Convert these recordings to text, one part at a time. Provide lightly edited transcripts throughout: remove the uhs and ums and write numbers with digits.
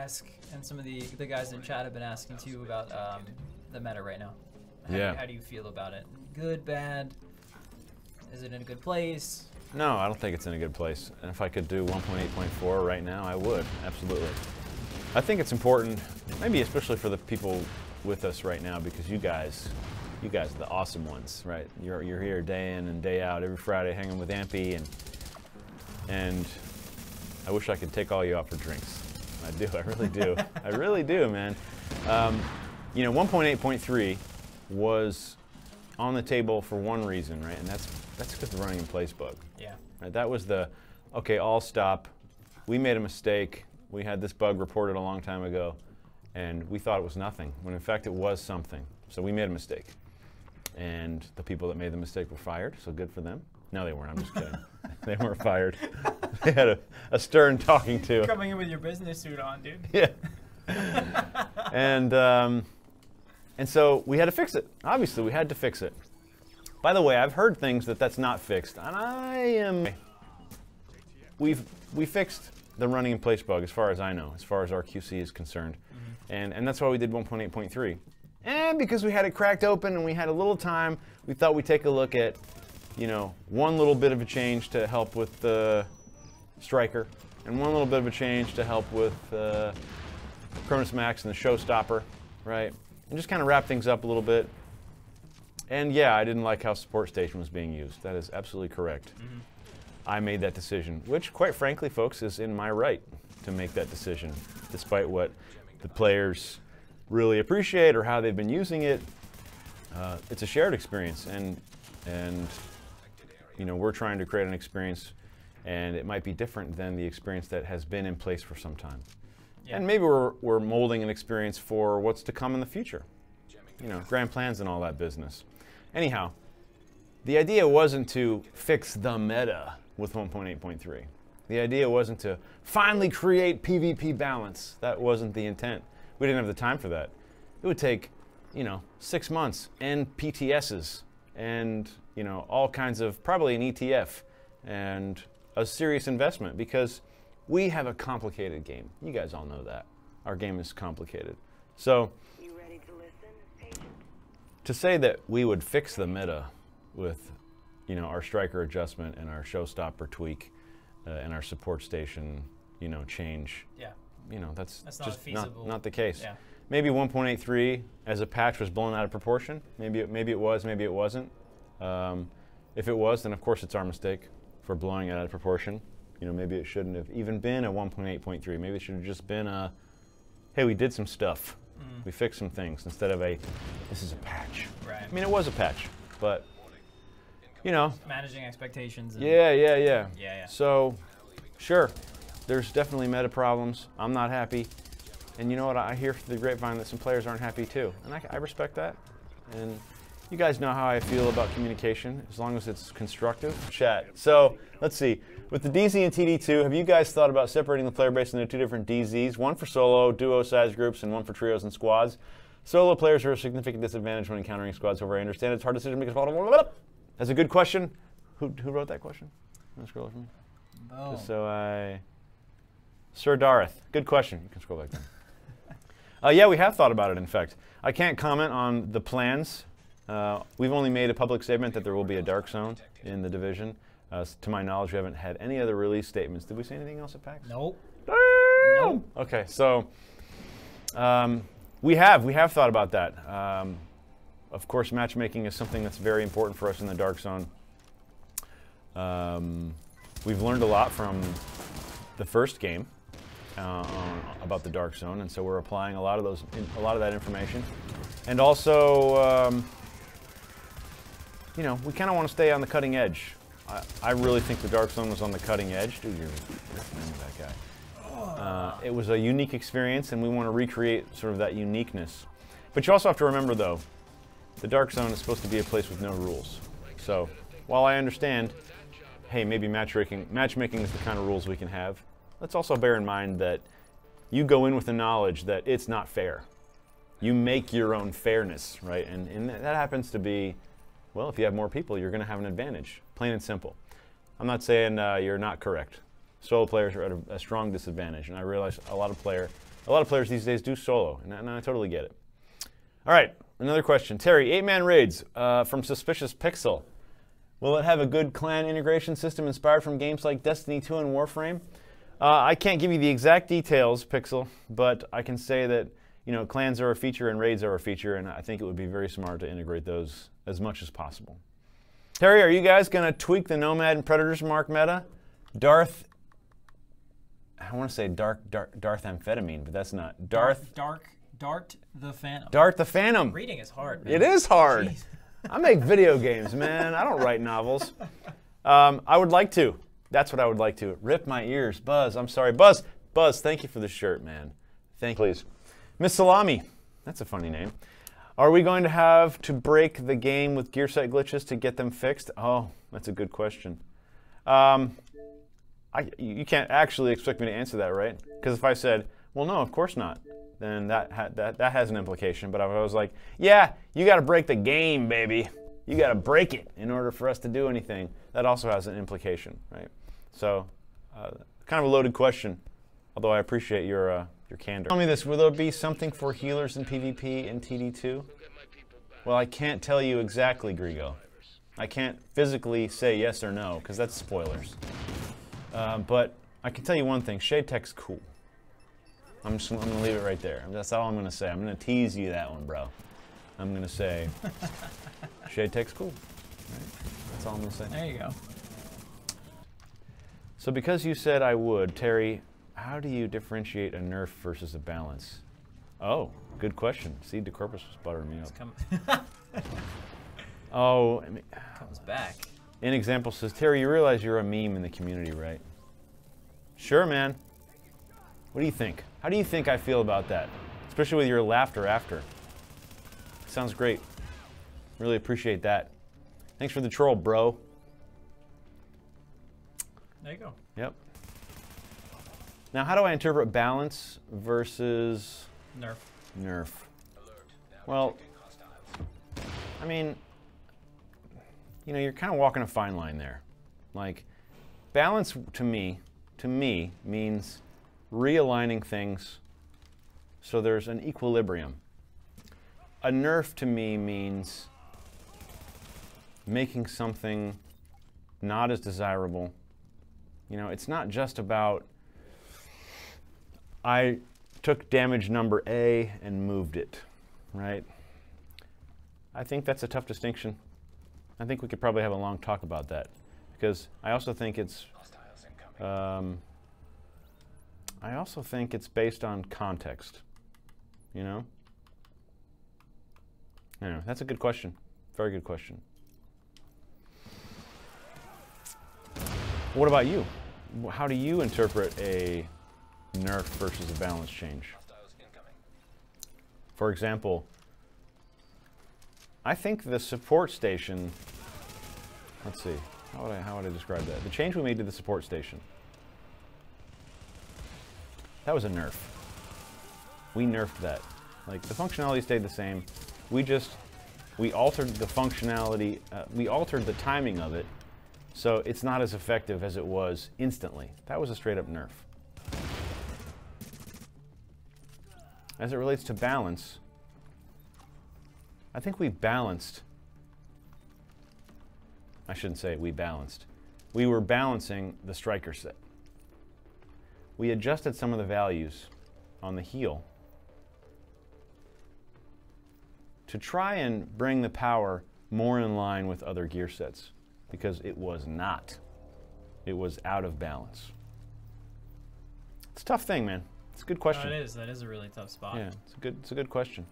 Ask, and some of the guys in chat have been asking too about the meta right now. How do you feel about it? Good, bad? Is it in a good place? No, I don't think it's in a good place. And if I could do 1.8.4 right now, I would, absolutely. I think it's important, maybe especially for the people with us right now, because you guys are the awesome ones, right? You're here day in and day out, every Friday hanging with Ampy, and I wish I could take all you out for drinks. I do, I really do. I really do, man. You know, 1.8.3 was on the table for one reason, right? And that's because the running in place bug. Yeah. Right? That was the, okay, all stop. We made a mistake. We had this bug reported a long time ago, and we thought it was nothing, when in fact it was something. So we made a mistake. And the people that made the mistake were fired, so good for them. No, they weren't, I'm just kidding. They weren't fired. They had a stern talking to. Coming in with your business suit on, dude. Yeah. And so we had to fix it. Obviously, we had to fix it. By the way, I've heard things that's not fixed, and we fixed the running in place bug, as far as I know, as far as our QC is concerned. And that's why we did 1.8.3. And because we had it cracked open and we had a little time, we thought we'd take a look at, you know, one little bit of a change to help with the Striker, and one little bit of a change to help with Cronus Max and the Showstopper, right? And just kind of wrap things up a little bit. And yeah, I didn't like how Support Station was being used. That is absolutely correct. I made that decision, which quite frankly, folks, is in my right to make that decision, despite what the players really appreciate or how they've been using it. It's a shared experience, and you know, we're trying to create an experience, and it might be different than the experience that has been in place for some time. Yeah. And maybe we're molding an experience for what's to come in the future. You know, grand plans and all that business. Anyhow, the idea wasn't to fix the meta with 1.8.3. The idea wasn't to finally create PvP balance. That wasn't the intent. We didn't have the time for that. It would take, you know, 6 months and PTSs and, you know, all kinds of, probably an ETF and a serious investment, because we have a complicated game. You guys all know that. Our game is complicated. So, to say that we would fix the meta with, you know, our Striker adjustment and our Showstopper tweak and our Support Station, you know, change. Yeah. You know, that's just not the case. Yeah. Maybe 1.83 as a patch was blown out of proportion. Maybe it was, maybe it wasn't. If it was, then of course it's our mistake for blowing it out of proportion. You know, maybe it shouldn't have even been a 1.8.3. Maybe it should have just been a, hey, we did some stuff. We fixed some things, instead of a, this is a patch. Right. I mean, it was a patch, but, you know. Managing expectations. And Yeah. So, sure, there's definitely meta problems. I'm not happy. And you know what? I hear through the grapevine that some players aren't happy too. And I respect that. And you guys know how I feel about communication, as long as it's constructive. Chat. So, let's see. With the DZ and TD2, have you guys thought about separating the player base into two different DZs? One for solo, duo size groups, and one for trios and squads. Solo players are a significant disadvantage when encountering squads. However, I understand it's a hard decision because that's a good question. Who wrote that question? Want to scroll over for me? Oh. Just so I... Sir Dareth. Good question. You can scroll back down. Yeah, we have thought about it, in fact. I can't comment on the plans. We've only made a public statement that there will be a Dark Zone in the division. To my knowledge, we haven't had any other release statements. Did we say anything else at PAX? Nope. Nope. Okay, so we have thought about that. Of course, matchmaking is something that's very important for us in the Dark Zone. We've learned a lot from the first game about the Dark Zone, and so we're applying a lot of that information. And also, you know, we kind of want to stay on the cutting edge. I really think the Dark Zone was on the cutting edge. Dude, you're that guy. It was a unique experience, and we want to recreate sort of that uniqueness. But you also have to remember, though, the Dark Zone is supposed to be a place with no rules. So while I understand, hey, maybe matchmaking is the kind of rules we can have, let's also bear in mind that you go in with the knowledge that it's not fair. You make your own fairness, right? And that happens to be, well, if you have more people, you're going to have an advantage, plain and simple. I'm not saying you're not correct. Solo players are at a strong disadvantage, and I realize a lot of A lot of players these days do solo, and I totally get it. All right, another question. Terry, 8-man raids from Suspicious Pixel. Will it have a good clan integration system inspired from games like Destiny 2 and Warframe? I can't give you the exact details, Pixel, but I can say that clans are a feature and raids are a feature, and I think it would be very smart to integrate those as much as possible. Terry, are you guys going to tweak the Nomad and Predator's Mark meta? I want to say Darth Amphetamine, but that's not. Dart the Phantom. Dart the Phantom. Reading is hard, man. It is hard. Jeez. I make video games, man. I don't write novels. I would like to. That's what I would like to. Rip my ears. Buzz, I'm sorry. Buzz, thank you for the shirt, man. Thank you. Please. Miss Salami. That's a funny name. Are we going to have to break the game with gear set glitches to get them fixed? Oh, that's a good question. You can't actually expect me to answer that, right? Because if I said, well, no, of course not, then that has an implication. But if I was like, yeah, you got to break the game, baby. You got to break it in order for us to do anything. That also has an implication, right? So, kind of a loaded question, although I appreciate your candor. Tell me this, will there be something for healers in PvP in TD2? Well, I can't tell you exactly, Grigo. I can't physically say yes or no, because that's spoilers. But I can tell you one thing, Shade Tech's cool. I'm going to leave it right there. That's all I'm going to say. I'm going to tease you that one, bro. I'm going to say, Shade Tech's cool. Right? That's all I'm going to say. There you go. So because you said I would, Terry, how do you differentiate a nerf versus a balance? Oh, good question. See, DeCorpus was buttering me up. Oh, I mean, comes back. An example says, Terry, you realize you're a meme in the community, right? Sure, man. What do you think? How do you think I feel about that? Especially with your laughter after. Sounds great. Really appreciate that. Thanks for the troll, bro. There you go. Yep. Now, how do I interpret balance versus nerf? Nerf. Well, I mean, you're kind of walking a fine line there. Like, balance to me means realigning things so there's an equilibrium. A nerf to me means making something not as desirable. It's not just about I took damage number A and moved it, right? I think that's a tough distinction. I think we could probably have a long talk about that, because I also think it's based on context. Anyway, that's a good question. Very good question. What about you? How do you interpret a nerf versus a balance change? For example, I think the support station, let's see, how would I describe that? The change we made to the support station, that was a nerf. We nerfed that. Like, the functionality stayed the same. We altered the functionality, we altered the timing of it, so it's not as effective as it was instantly. That was a straight up nerf. As it relates to balance, I think we balanced. I shouldn't say we balanced. We were balancing the striker set. We adjusted some of the values on the heal to try and bring the power more in line with other gear sets, because it was not. It was out of balance. It's a tough thing, man. It's a good question. No, it is. That is a really tough spot. Yeah, it's a good question.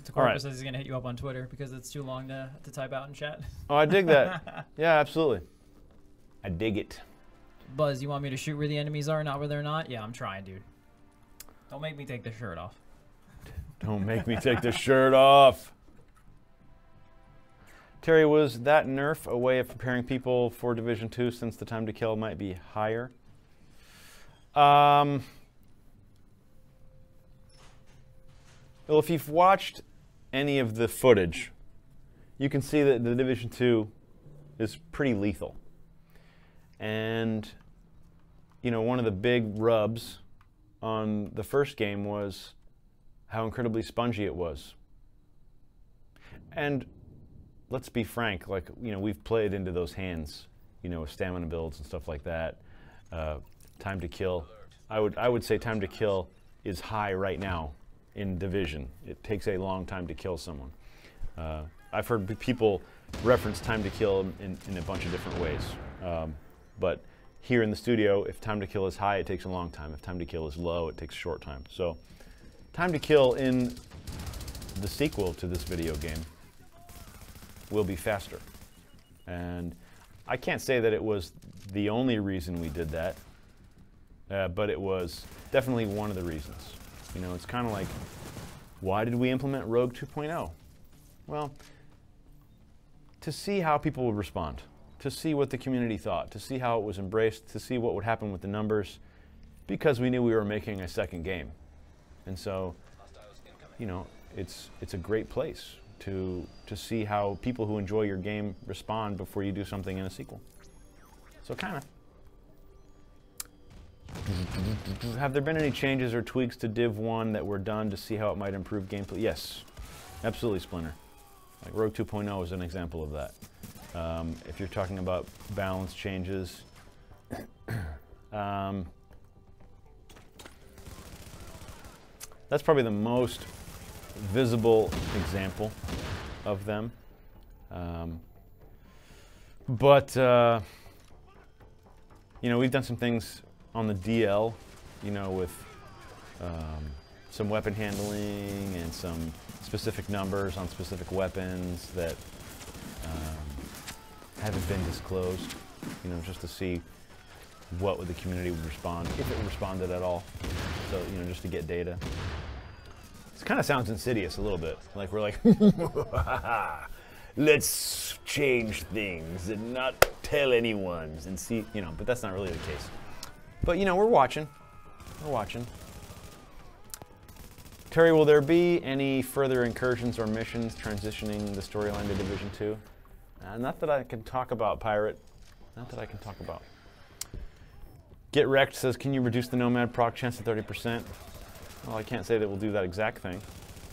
DeCorpus says he's going to hit you up on Twitter because it's too long to type out in chat. Oh, I dig that. Yeah, absolutely. I dig it. Buzz, you want me to shoot where the enemies are, not where they're not? Yeah, I'm trying, dude. Don't make me take the shirt off. Don't make me take the shirt off. Terry, was that nerf a way of preparing people for Division 2 since the time to kill might be higher? Well, if you've watched any of the footage, you can see that the Division 2 is pretty lethal. And, you know, one of the big rubs on the first game was how incredibly spongy it was. And let's be frank, like, you know, we've played into those hands, you know, with stamina builds and stuff like that. Time to kill. I would say time to kill is high right now in Division. It takes a long time to kill someone. I've heard people reference time to kill in a bunch of different ways. But here in the studio, if time to kill is high, it takes a long time. If time to kill is low, it takes a short time. So time to kill in the sequel to this video game will be faster. And I can't say that it was the only reason we did that, but it was definitely one of the reasons. You know, it's kind of like, why did we implement Rogue 2.0? Well, to see how people would respond, to see what the community thought, to see how it was embraced, to see what would happen with the numbers, because we knew we were making a second game. And so, you know, it's a great place to see how people who enjoy your game respond before you do something in a sequel. So kind of. Have there been any changes or tweaks to Div 1 that were done to see how it might improve gameplay? Yes, absolutely, Splinter. Like Rogue 2.0 is an example of that. If you're talking about balance changes, that's probably the most visible example of them. You know, we've done some things on the DL, you know, with some weapon handling and some specific numbers on specific weapons that haven't been disclosed, you know, just to see what would the community would respond, if it responded at all. So, you know, just to get data. It kind of sounds insidious a little bit. Like we're like, let's change things and not tell anyone and see, you know, but that's not really the case. But, you know, we're watching. We're watching. Terry, will there be any further incursions or missions transitioning the storyline to Division 2? Not that I can talk about, Pirate. Not that I can talk about. Get Wrecked says, can you reduce the Nomad proc chance to 30%? Well, I can't say that we'll do that exact thing.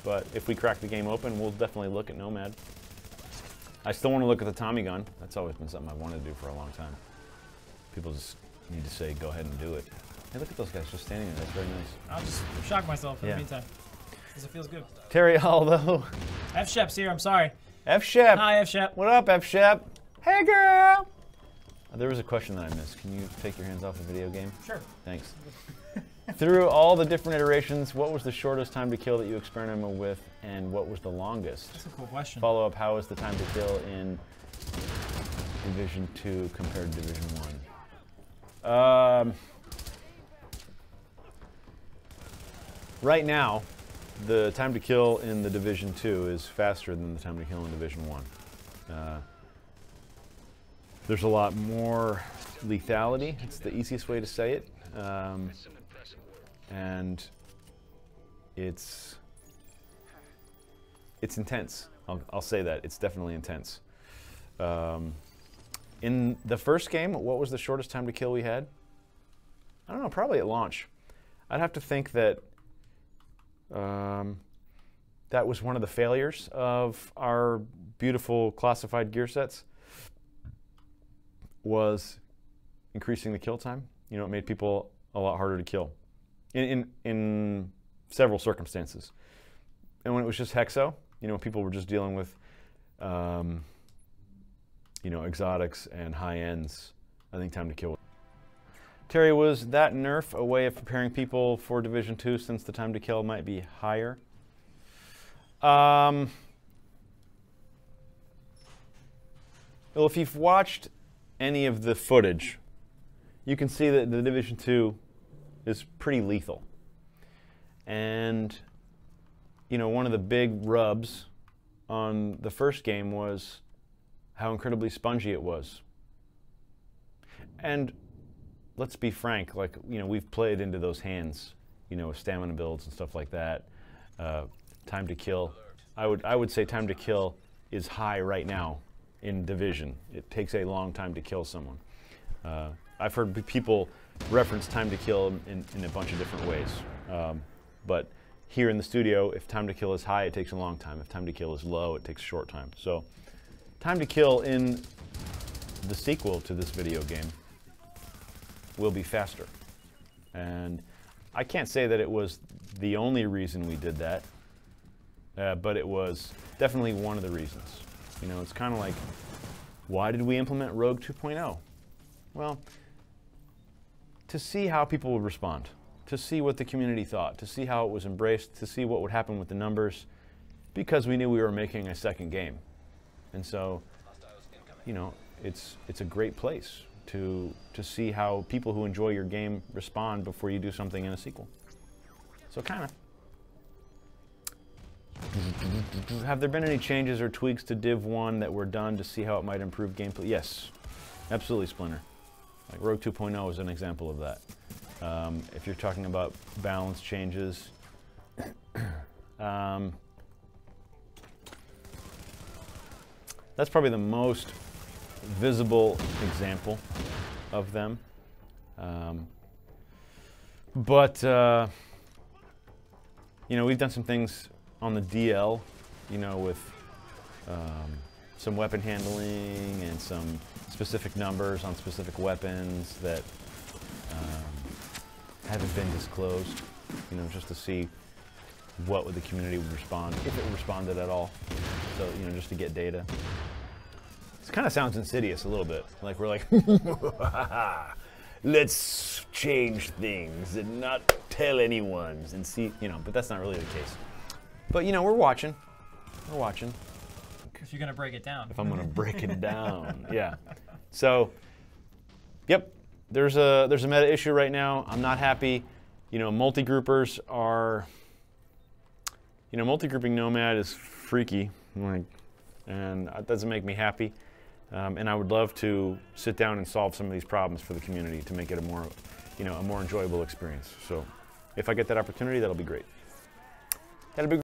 But if we crack the game open, we'll definitely look at Nomad. I still want to look at the Tommy gun. That's always been something I've wanted to do for a long time. People just need to say, go ahead and do it. Hey, look at those guys just standing there. That's very nice. I'll just shock myself in the meantime. Because it feels good. Terry, although... F-Shep's here, I'm sorry. F-Shep. Hi, F-Shep. What up, F-Shep? Hey, girl! There was a question that I missed. Can you take your hands off the video game? Sure. Thanks. Through all the different iterations, what was the shortest time to kill that you experimented with, and what was the longest? That's a cool question. Follow up, how is the time to kill in Division 2 compared to Division 1? Right now, the time to kill in the Division 2 is faster than the time to kill in Division 1. There's a lot more lethality. It's the easiest way to say it. And it's intense. I'll say that. It's definitely intense. In the first game, what was the shortest time to kill we had? I don't know, probably at launch. I'd have to think that that was one of the failures of our beautiful classified gear sets, was increasing the kill time. You know, it made people a lot harder to kill in several circumstances. And when it was just Hexo, you know, people were just dealing with, you know, exotics and high ends, I think time to kill. Terry, was that nerf a way of preparing people for Division 2 since the time to kill might be higher? Well, if you've watched any of the footage, you can see that the Division 2 is pretty lethal. And, you know, one of the big rubs on the first game was how incredibly spongy it was. And let's be frank, like, you know, we've played into those hands, you know, with stamina builds and stuff like that. Time to kill. I would say time to kill is high right now in Division. It takes a long time to kill someone. I've heard people reference time to kill in a bunch of different ways. But here in the studio, if time to kill is high, it takes a long time. If time to kill is low, it takes a short time. So time to kill in the sequel to this video game will be faster. And I can't say that it was the only reason we did that, but it was definitely one of the reasons. You know, it's kind of like, why did we implement Rogue 2.0? Well, to see how people would respond, to see what the community thought, to see how it was embraced, to see what would happen with the numbers, because we knew we were making a second game. And so, you know, it's a great place to see how people who enjoy your game respond before you do something in a sequel. So kind of. Have there been any changes or tweaks to Div 1 that were done to see how it might improve gameplay? Yes, absolutely, Splinter. Like Rogue 2.0 is an example of that. If you're talking about balance changes, that's probably the most visible example of them. You know, we've done some things on the DL, you know, with some weapon handling and some specific numbers on specific weapons that haven't been disclosed, you know, just to see what would the community would respond, if it responded at all. So, you know, just to get data. It kind of sounds insidious a little bit. Like we're like, let's change things and not tell anyone and see, you know, but that's not really the case. But, you know, we're watching. We're watching. If you're going to break it down. If I'm going to break it down, yeah. So, yep, there's a meta issue right now. I'm not happy. You know, multi-groupers are, you know, multi-grouping Nomad is freaky, like, and that doesn't make me happy. And I would love to sit down and solve some of these problems for the community to make it a more, you know, a more enjoyable experience. So, if I get that opportunity, that'll be great. That'll be